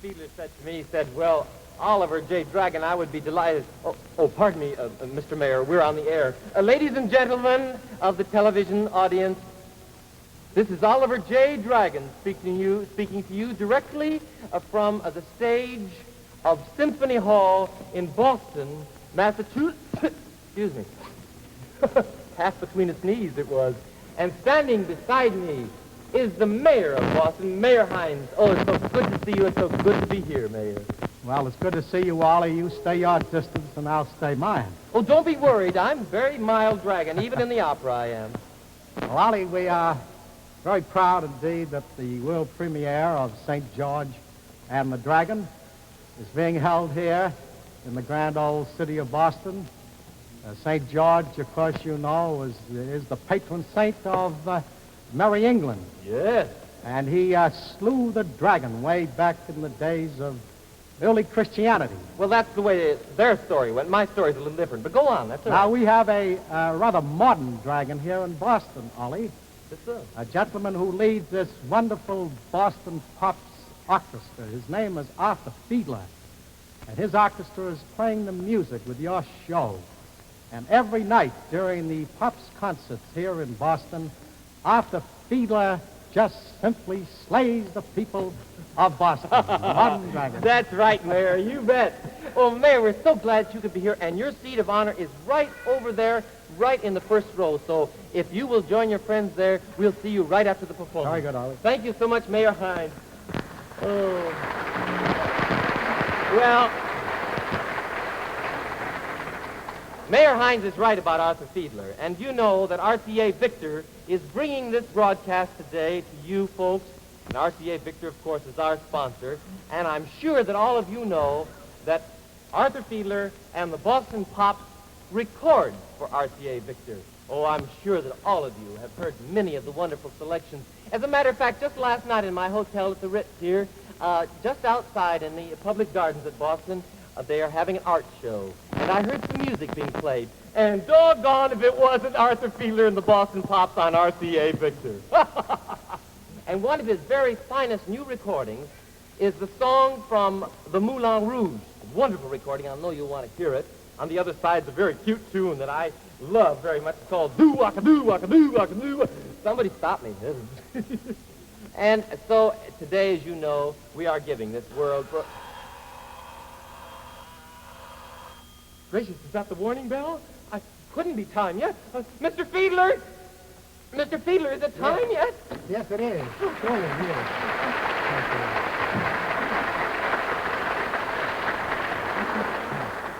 Fiedler said to me, he said, well, Oliver J. Dragon, I would be delighted. Pardon me, Mr. Mayor, we're on the air. Ladies and gentlemen of the television audience, this is Oliver J. Dragon speaking to you directly from the stage of Symphony Hall in Boston, Massachusetts. Excuse me. Half between its knees it was. And standing beside me is the mayor of Boston, Mayor Hynes. Oh, it's so good to see you. It's so good to be here, Mayor. Well, it's good to see you, Ollie. You stay your distance, and I'll stay mine. Oh, don't be worried. I'm very mild dragon. Even in the opera, I am. Well, Ollie, we are very proud indeed that the world premiere of St. George and the Dragon is being held here in the grand old city of Boston. St. George, of course, you know, is the patron saint of Merry England. Yes. And he slew the dragon way back in the days of early Christianity. Well, that's the way their story went. My story's a little different, but go on. That's all now, right. we have a rather modern dragon here in Boston, Ollie. Yes, sir. A gentleman who leads this wonderful Boston Pops orchestra. His name is Arthur Fiedler. And his orchestra is playing the music with your show. And every night during the Pops concerts here in Boston, Arthur Fiedler just simply slays the people of Boston. Modern dragon. That's right, Mayor. You bet. Oh, Mayor, we're so glad you could be here, and your seat of honor is right over there, right in the first row. So if you will join your friends there, we'll see you right after the performance. Very good, Ollie. Thank you so much, Mayor Hynes. Oh. Well, Mayor Hynes is right about Arthur Fiedler, and you know that RCA Victor is bringing this broadcast today to you folks. And RCA Victor, of course, is our sponsor, and I'm sure that all of you know that Arthur Fiedler and the Boston Pops record for RCA Victor. Oh, I'm sure that all of you have heard many of the wonderful selections. As a matter of fact, just last night in my hotel at the Ritz here, just outside in the public gardens at Boston, they are having an art show, and I heard some music being played. And doggone if it wasn't Arthur Fiedler and the Boston Pops on RCA Victor. And one of his very finest new recordings is the song from the Moulin Rouge. A wonderful recording. I know you'll want to hear it. On the other side is a very cute tune that I love very much. It's called Do-Waka-Doo, Waka-Doo, Waka-Doo. Somebody stop me. And so today, as you know, we are giving this world... Gracious, is that the warning bell? I couldn't be time yet. Mr. Fiedler! Mr. Fiedler, is it time yet? Yes, it is. Surely, yes.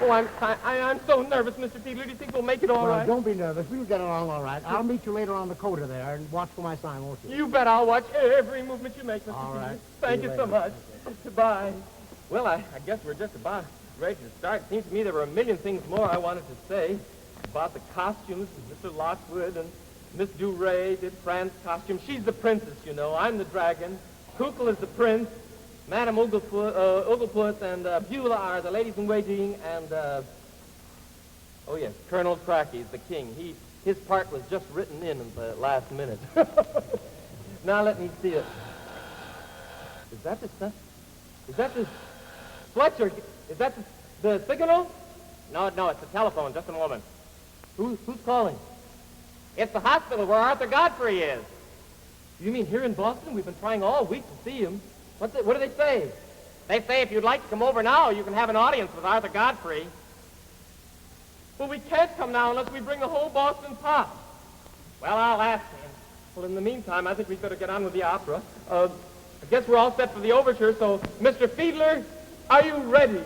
Oh, I'm so nervous, Mr. Fiedler. Do you think we'll make it all right? Don't be nervous. We'll get along all right. I'll meet you later on the coda there and watch for my sign, won't you? You bet I'll watch every movement you make, Mr. All Fiedler. right. Thank See you you so later. much. Goodbye. Well, I guess we're just about ready to start. It seems to me there were a million things more I wanted to say about the costumes. Mr. Lockwood and Miss Duray did Fran's costume. She's the princess, you know. I'm the dragon. Kukla is the prince. Madame Ooglepuss and Beulah are the ladies-in-waiting. And, oh, yes, Colonel Cracky is the king. His part was just written in the last minute. Now let me see it. Is that the... Fletcher, is that the signal? No, it's the telephone. Just a moment. Who's calling? It's the hospital where Arthur Godfrey is. You mean here in Boston? We've been trying all week to see him. What do they say? They say if you'd like to come over now, you can have an audience with Arthur Godfrey. Well, we can't come now unless we bring the whole Boston Pop. Well, I'll ask him. Well, in the meantime, I think we'd better get on with the opera. I guess we're all set for the overture, so Mr. Fiedler, are you ready?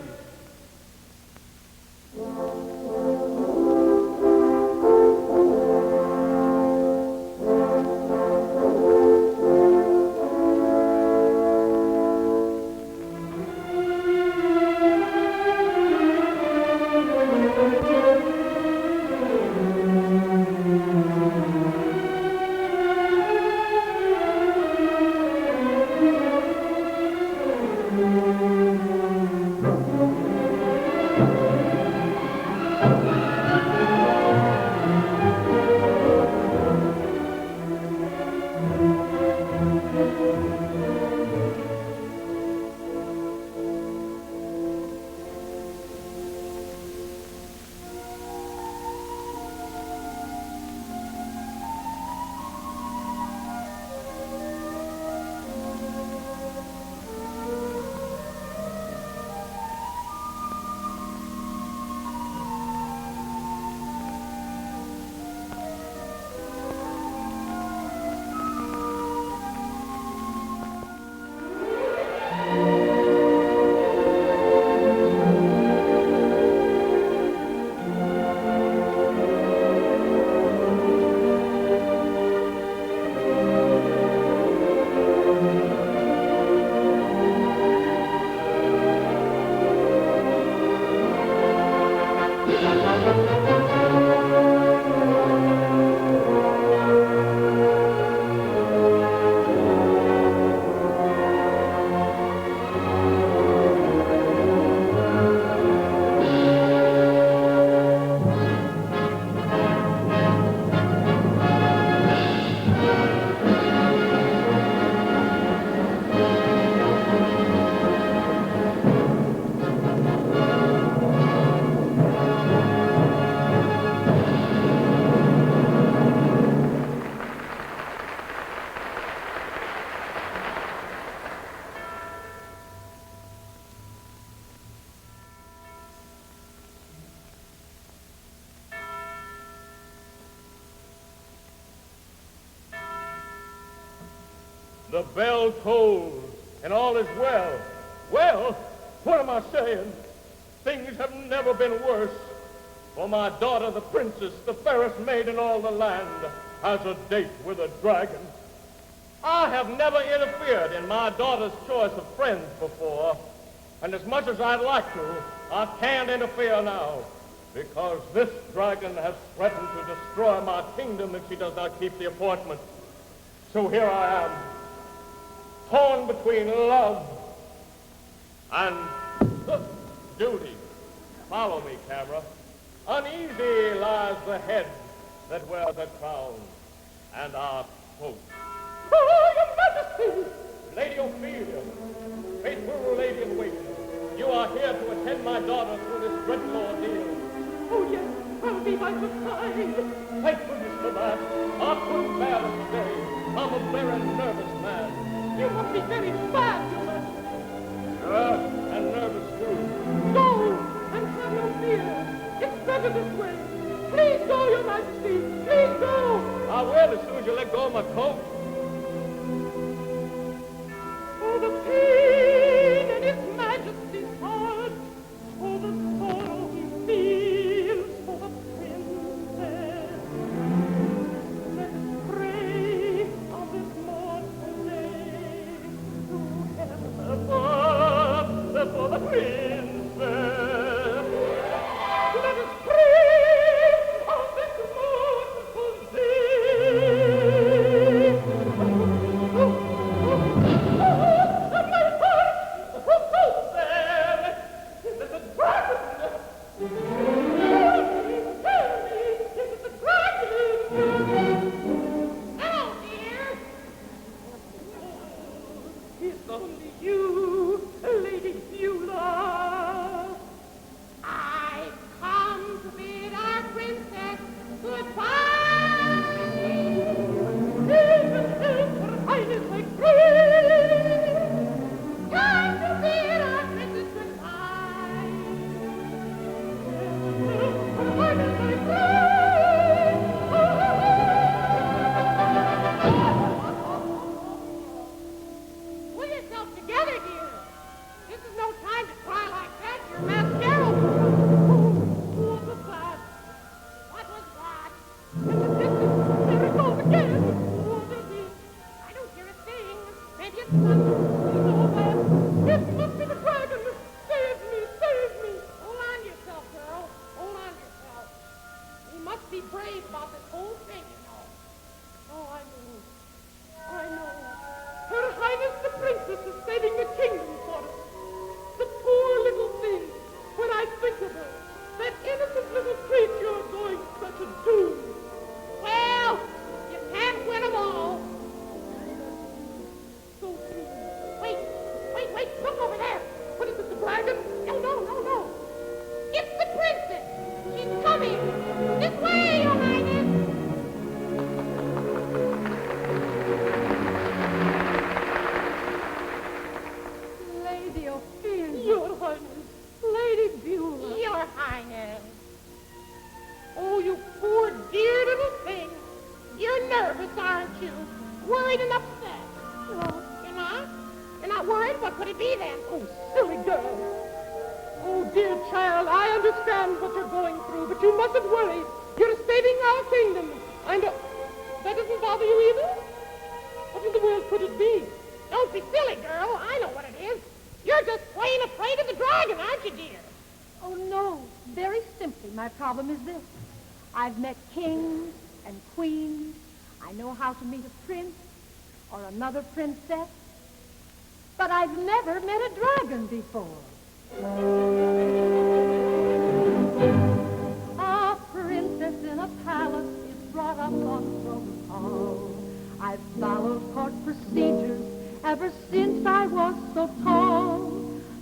The bell tolls, and all is well. Well, what am I saying? Things have never been worse. For my daughter, the princess, the fairest maid in all the land, has a date with a dragon. I have never interfered in my daughter's choice of friends before, and as much as I'd like to, I can't interfere now, because this dragon has threatened to destroy my kingdom if she does not keep the appointment. So here I am, torn between love and duty. Follow me, camera. Uneasy lies the head that wears a crown, and I quote, "Oh, your Majesty! Lady Ophelia, faithful lady in waiting, you are here to attend my daughter through this dreadful ordeal." "Oh, yes, I'll be by her side." "Thank goodness for that. I couldn't bear to stay. I'm a very nervous man." "You must be very bad, Your Majesty." "Sure, and nervous too." "Go, and have no fear. It's better this way. Please go, Your Majesty. Please go." "I will as soon as you let go of my coat." "Oh, the pain in His Majesty's heart. Oh, the sorrow he feels for the princess. Let us pray on this mortal day to heaven above for the princess. Let us pray on this mortal day. My heart! Who's there? Is it the dragon? Tell me, is it the dragon? Hello, dear. It's only you, Lady Fiedler. I've come to bid our princess goodbye. Her Highness, I pray. Time to bid our princess goodbye. Her Highness, I pray. Pull yourself together, dear. This is no time to cry like that. Your mascara. What was that? What was that? In the distance, there it goes again. What is it? I don't hear a thing. Maybe it's thunder. No, man. It must be the dragon. Save me, save me. Hold on to yourself, girl. Hold on to yourself. You must be brave about this whole thing, you know. Oh, I know. I know. Her Highness the Princess is saving the kingdom for us. The poor little thing. When I think of her, that innocent little creature going to such a doom. Well, you can't win them all. So soon. Wait, look over there. What is it, the dragon? No. It's the princess. She's coming. This way, Your Highness. Lady Ophelia. Your Highness. Lady Beulah. Your Highness. Oh, you poor dear little thing. You're nervous, aren't you? Worried and upset. No, you're not? You're not worried? What could it be then? Oh, silly girl. Oh, dear child, I understand what you're going through, but you mustn't worry. You're saving our kingdom. I know. That doesn't bother you either? What in the world could it be? Don't be silly, girl. I know what it is. You're just plain afraid of the dragon, aren't you, dear? Oh, no. Very simply, my problem is this. I've met kings and queens. I know how to meet a prince or another princess. But I've never met a dragon before. A princess in a palace is brought up on protocol. I've followed court procedures ever since I was so tall.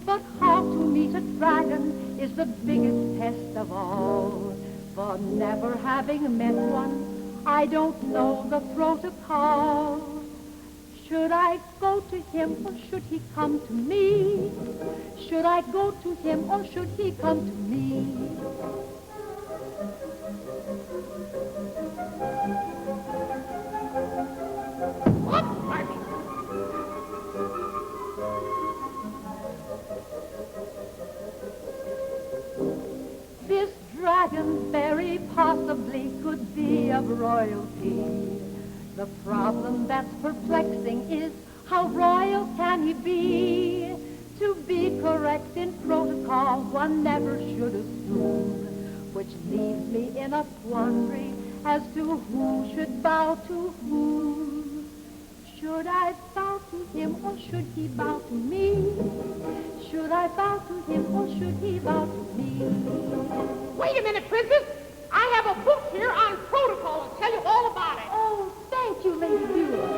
But how to meet a dragon is the biggest test of all. For never having met one, I don't know the protocol. Should I go to him or should he come to me? Should I go to him or should he come to me? What? royalty. The problem that's perplexing is how royal can he be? To be correct in protocol, one never should assume, which leaves me in a quandary as to who should bow to whom. Should I bow to him or should he bow to me? Should I bow to him or should he bow to me? Wait a minute, Princess. I have a book here on protocol and tell you all about it. Oh, thank you, Lady Beulah.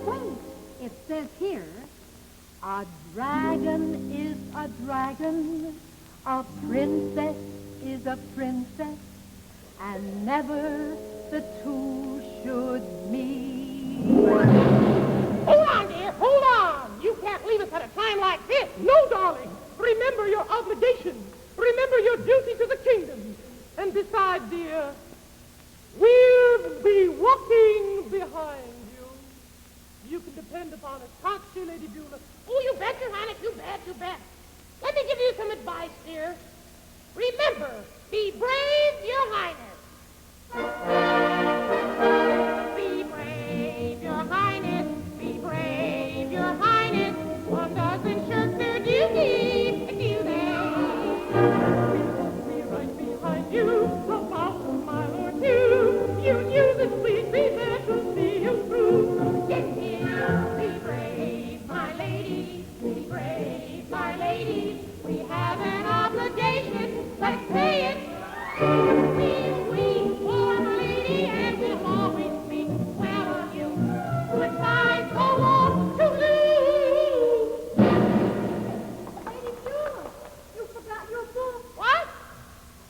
Wait, it says here, a dragon is a dragon, a princess is a princess, and never the two should meet. Hold on, dear. Hold on. You can't leave us at a time like this. No, darling. Remember your obligations. Remember your duty to the kingdom. And besides, dear, we'll be walking behind you. You can depend upon us. Can't you, Lady Beulah? Oh, you bet, Your Highness. You bet, you bet. Let me give you some advice, dear. Remember, be brave, Your Highness. Be brave, Your Highness. Be brave, Your Highness. One doesn't shirk their duty, do they? We'll be right behind you, about a mile or two. You knew that we'd be there to see you through. Yes, dear, be brave, my lady. Be brave, my lady. We have an obligation, let's pay it. We for my lady, and we'll always speak well of you. Goodbye, so long to lose. Lady Beulah, you forgot your book. What?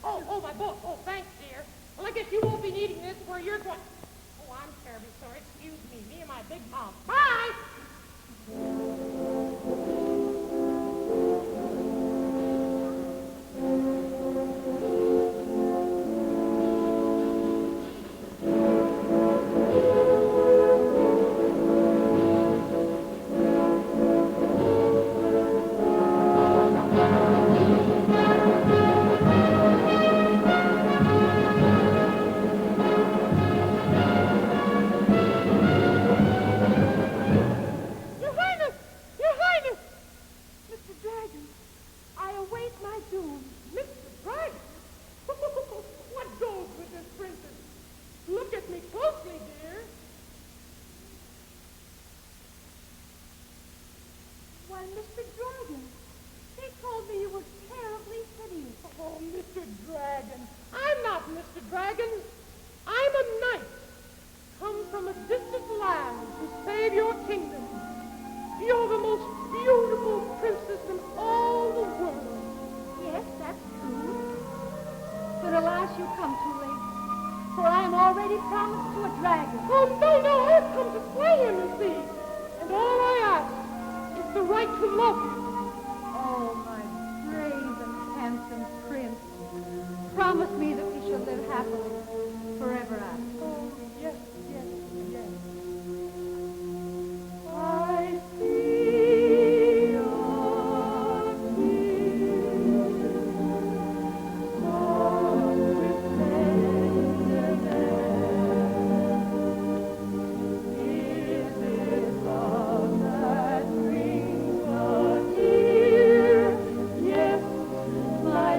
Oh, my book. Oh, thanks, dear. Well, I guess you won't be needing this where you're going. Oh, I'm terribly sorry. Excuse me and my big mouth. Bye.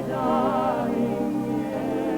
Darling, yeah.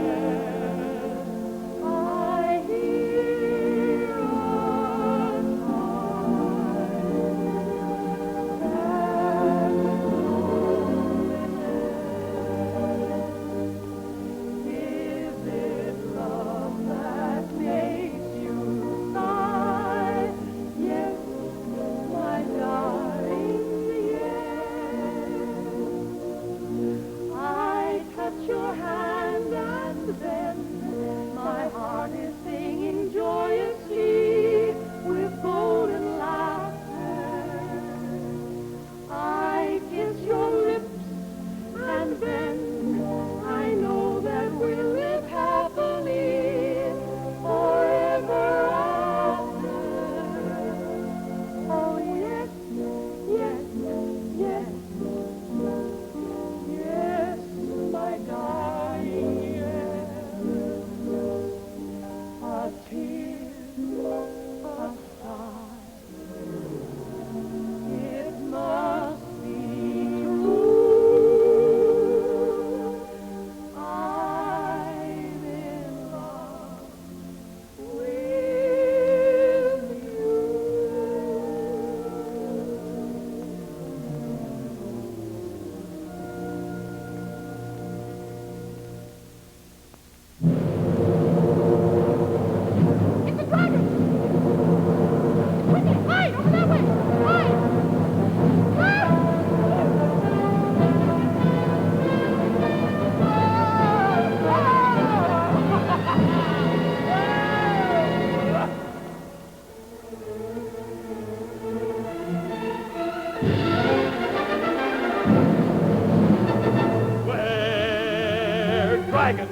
dragon.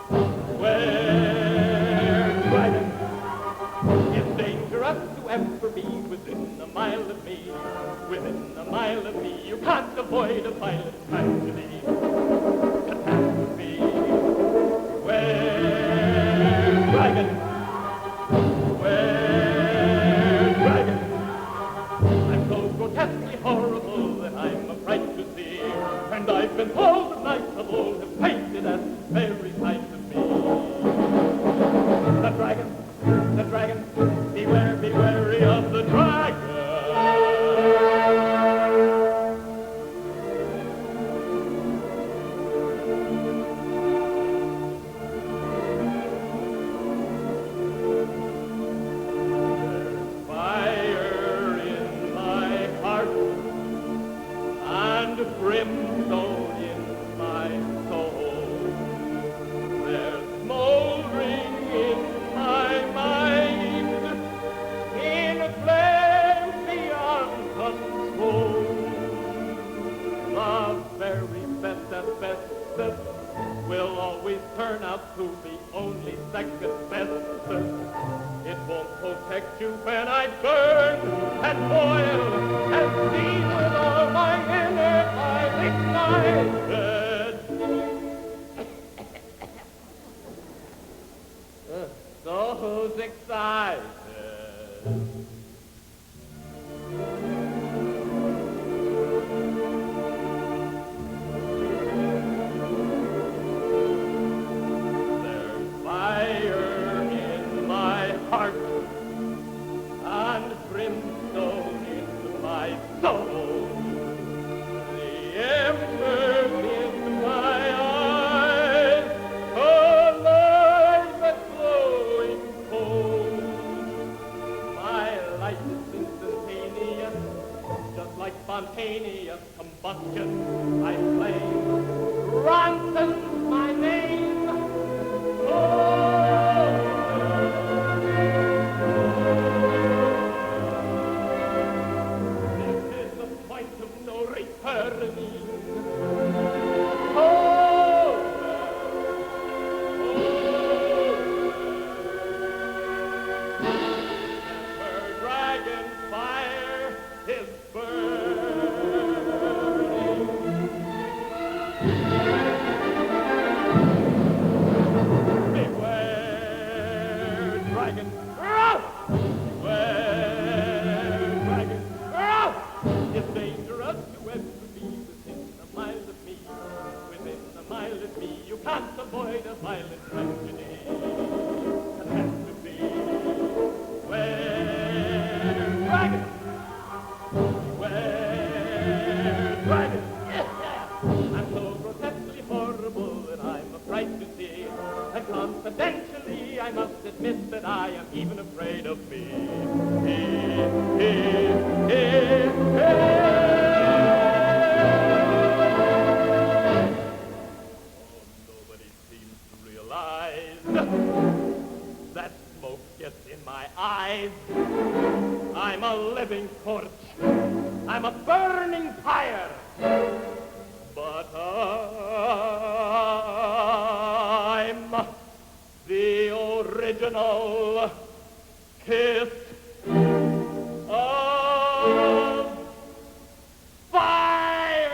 Beware, dragon. It's dangerous to ever be within a mile of me. Within a mile of me, you can't avoid a violent tragedy. Catastrophe. Beware, dragon. Beware, dragon. I'm so grotesquely horrible that I'm afraid to see. And I've been told the knights of old have painted as very sight of me. The dragon, beware, be wary of the dragon. There's fire in my heart and brimstone in my soul. There's smoldering in my mind, in a flame beyond control. The very best at best will always turn out to be only second best. It won't protect you when I burn and boil and steam with all my inner life ignited. So who's excited? There's fire in my heart and brimstone in my soul. The embers in my eyes alive but glowing cold. My life is instantaneous, just like spontaneous combustion. I flame, Ronson's my name. This is the point of no returning. Where dragon fire is burning. Beware, dragon. Beware, dragon. It's dangerous to ever be within a mile of me. Within a mile of me, you can't avoid a violent tragedy. Catastrophe. Beware, dragon. Beware, dragon. I'm so grotesquely horrible that I'm afraid to see. And confidentially, I must admit that I am even afraid of me. Nobody seems to realize that smoke gets in my eyes. I'm a living torch. I'm a burning fire. But I'm the original kiss of fire.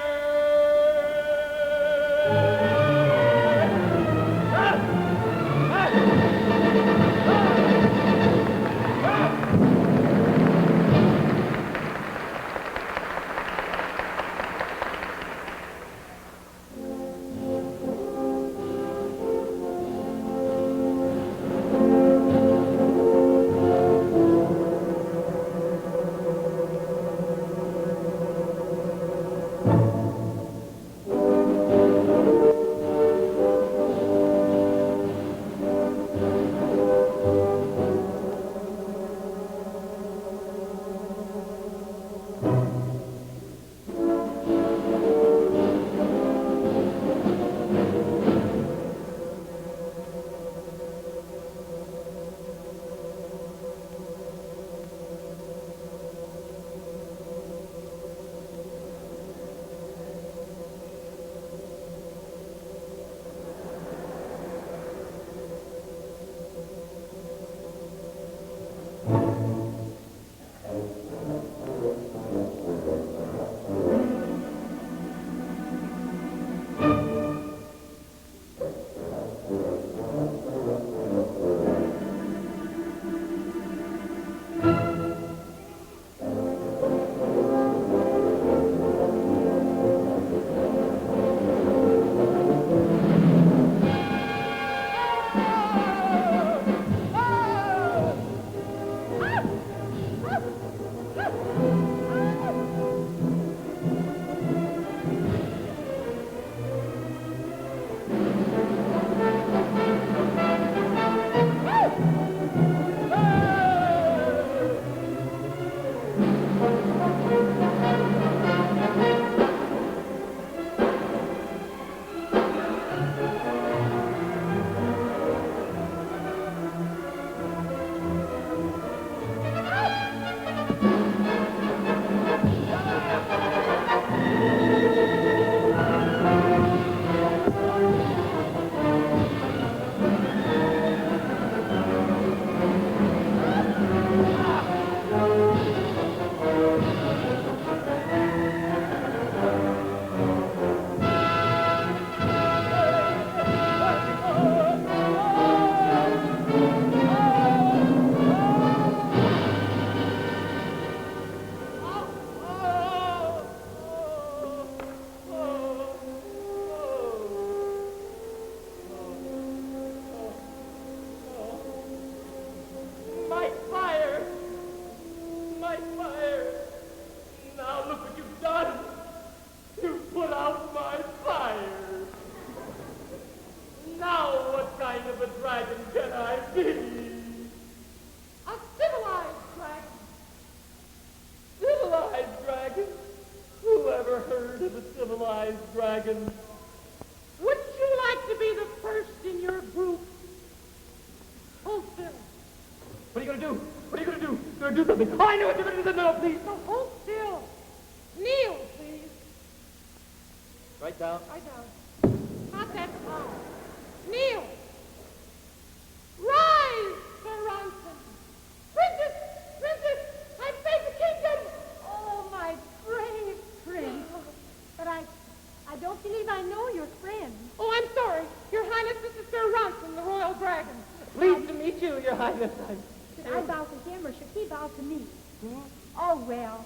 A civilized dragon. Civilized dragon? Who ever heard of a civilized dragon? Wouldn't you like to be the first in your group? Hold still. What are you going to do? What are you going to do? You're going to do something. Oh, I know what you're going to do. No, please. So hold still. Kneel, please. Right down. Right down. Not that tall. Kneel. Rise, Sir Ronson. Princess, princess, I beg the kingdom. Oh, my brave prince. But I don't believe I know your friend. Oh, I'm sorry. Your Highness, this is Sir Ronson, the royal dragon. Pleased to meet you, Your Highness. Should I bow to him or should he bow to me? Oh, well,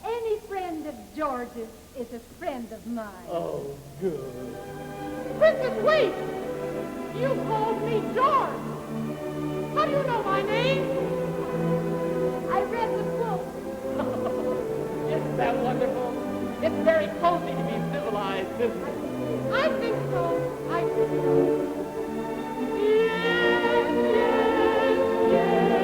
any friend of George's is a friend of mine. Oh, good. Princess, wait. You called me George. How do you know my name? I read the book. Isn't that wonderful? It's very cozy to be civilized, isn't it? I think so. I think so. Yes, yes, yes,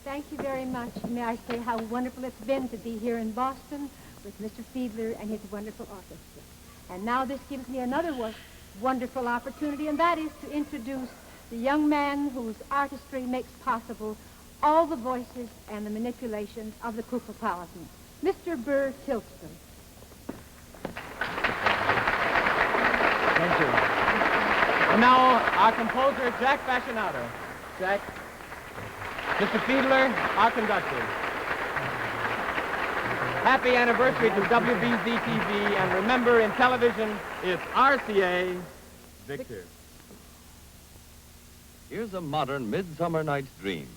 Thank you very much. May I say how wonderful it's been to be here in Boston with Mr. Fiedler and his wonderful orchestra. And now this gives me another wonderful opportunity, and that is to introduce the young man whose artistry makes possible all the voices and the manipulations of the Kukla, Mr. Burr Tillstrom. Thank you. And now, our composer, Jack Fascinato. Jack. Mr. Fiedler, our conductor. Happy anniversary to WBZ-TV, and remember, in television, it's RCA Victor. Here's a modern Midsummer Night's Dream,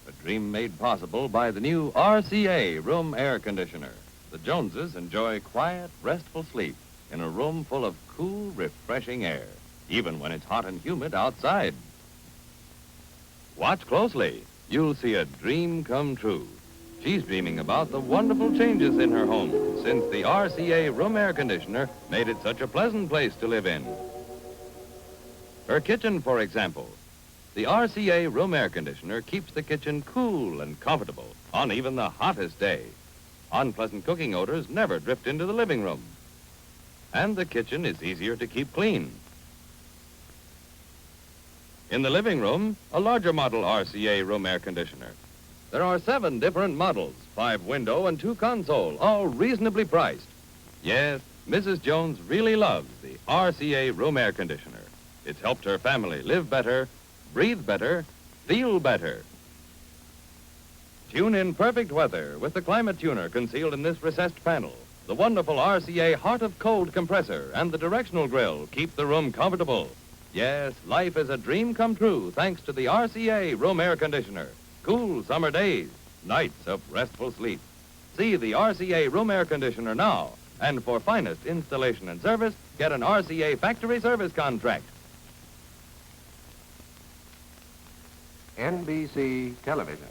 a dream made possible by the new RCA room air conditioner. The Joneses enjoy quiet, restful sleep in a room full of cool, refreshing air, even when it's hot and humid outside. Watch closely. You'll see a dream come true. She's dreaming about the wonderful changes in her home since the RCA room air conditioner made it such a pleasant place to live in. Her kitchen, for example. The RCA room air conditioner keeps the kitchen cool and comfortable on even the hottest day. Unpleasant cooking odors never drift into the living room. And the kitchen is easier to keep clean. In the living room, a larger model RCA room air conditioner. There are 7 different models, 5 window and 2 console, all reasonably priced. Yes, Mrs. Jones really loves the RCA room air conditioner. It's helped her family live better, breathe better, feel better. Tune in perfect weather with the climate tuner concealed in this recessed panel. The wonderful RCA Heart of Cold compressor and the directional grill keep the room comfortable. Yes, life is a dream come true thanks to the RCA room air conditioner. Cool summer days, nights of restful sleep. See the RCA room air conditioner now. And for finest installation and service, get an RCA factory service contract. NBC Television.